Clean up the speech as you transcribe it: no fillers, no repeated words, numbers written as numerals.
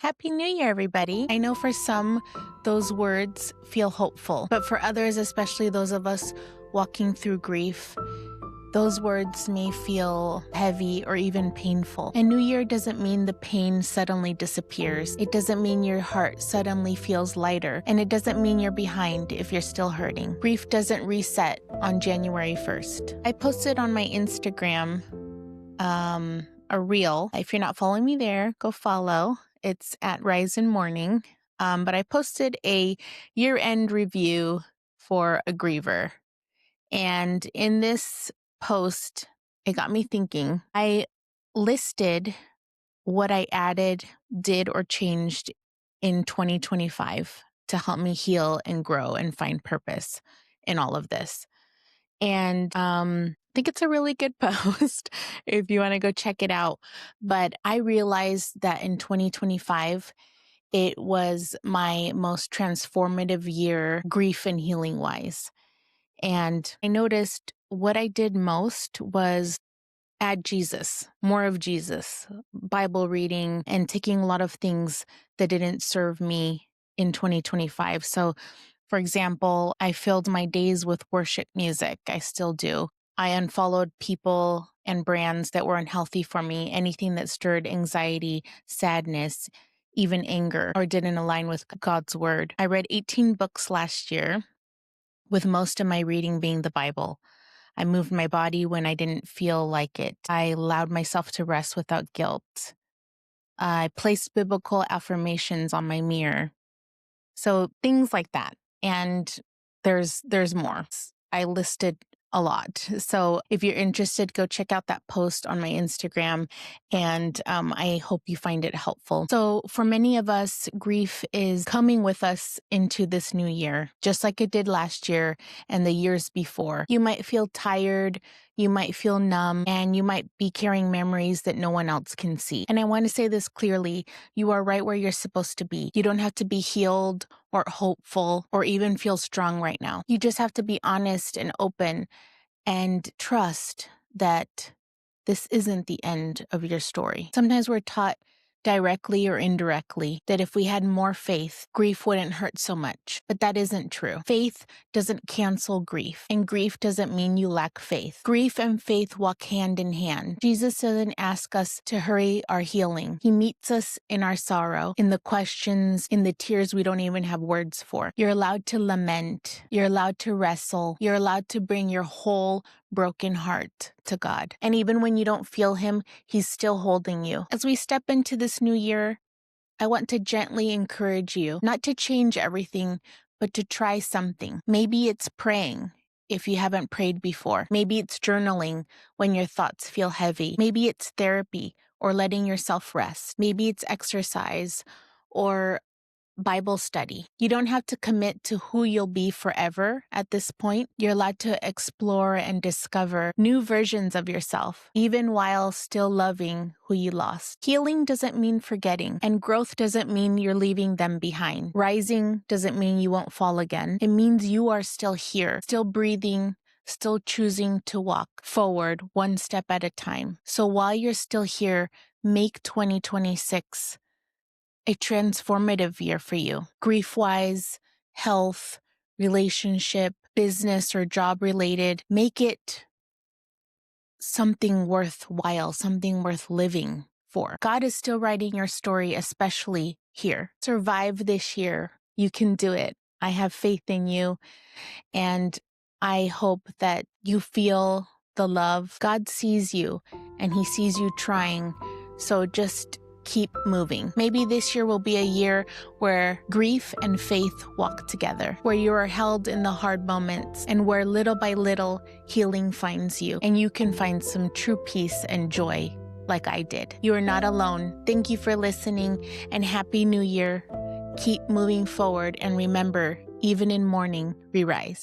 Happy New Year, everybody. I know for some, those words feel hopeful, but for others, especially those of us walking through grief, those words may feel heavy or even painful. And New Year doesn't mean the pain suddenly disappears. It doesn't mean your heart suddenly feels lighter. And it doesn't mean you're behind if you're still hurting. Grief doesn't reset on January 1st. I posted on my Instagram a reel. If you're not following me there, go follow. It's at Mourning. But I posted a year-end review for a griever. And in this post, it got me thinking. I listed what I added, did, or changed in 2025 to help me heal and grow and find purpose in all of this. And I think it's a really good post if you want to go check it out. But I realized that in 2025, it was my most transformative year, grief and healing wise. And I noticed what I did most was add Jesus, more of Jesus, Bible reading, and taking a lot of things that didn't serve me in 2025. So, for example, I filled my days with worship music. I still do. I unfollowed people and brands that were unhealthy for me, anything that stirred anxiety, sadness, even anger, or didn't align with God's word. I read 18 books last year, with most of my reading being the Bible. I moved my body when I didn't feel like it. I allowed myself to rest without guilt. I placed biblical affirmations on my mirror. So things like that. And there's more. I listed a lot. So if you're interested, go check out that post on my Instagram, and I hope you find it helpful. So for many of us, grief is coming with us into this new year, just like it did last year and the years before. You might feel tired, you might feel numb, and you might be carrying memories that no one else can see. And I want to say this clearly, you are right where you're supposed to be. You don't have to be healed or hopeful or even feel strong right now. You just have to be honest and open and trust that this isn't the end of your story. Sometimes we're taught directly or indirectly that if we had more faith, grief wouldn't hurt so much. But that isn't true. Faith doesn't cancel grief, and grief doesn't mean you lack faith. Grief and faith walk hand in hand. Jesus doesn't ask us to hurry our healing. He meets us in our sorrow, in the questions, in the tears we don't even have words for. You're allowed to lament. You're allowed to wrestle. You're allowed to bring your whole broken heart to God. And even when you don't feel Him, He's still holding you. As we step into this new year, I want to gently encourage you not to change everything, but to try something. Maybe it's praying if you haven't prayed before. Maybe it's journaling when your thoughts feel heavy. Maybe it's therapy or letting yourself rest. Maybe it's exercise or Bible study. You don't have to commit to who you'll be forever at this point. You're allowed to explore and discover new versions of yourself, even while still loving who you lost. Healing doesn't mean forgetting, and growth doesn't mean you're leaving them behind. Rising doesn't mean you won't fall again. It means you are still here, still breathing, still choosing to walk forward one step at a time. So while you're still here, make 2026 a transformative year for you. Grief-wise, health, relationship, business, or job-related. Make it something worthwhile, something worth living for. God is still writing your story, especially here. Survive this year. You can do it. I have faith in you, and I hope that you feel the love. God sees you, and He sees you trying, so just keep moving. Maybe this year will be a year where grief and faith walk together, where you are held in the hard moments, and where little by little healing finds you, and you can find some true peace and joy like I did. You are not alone. Thank you for listening, and Happy New Year. Keep moving forward, and remember, even in mourning, we rise.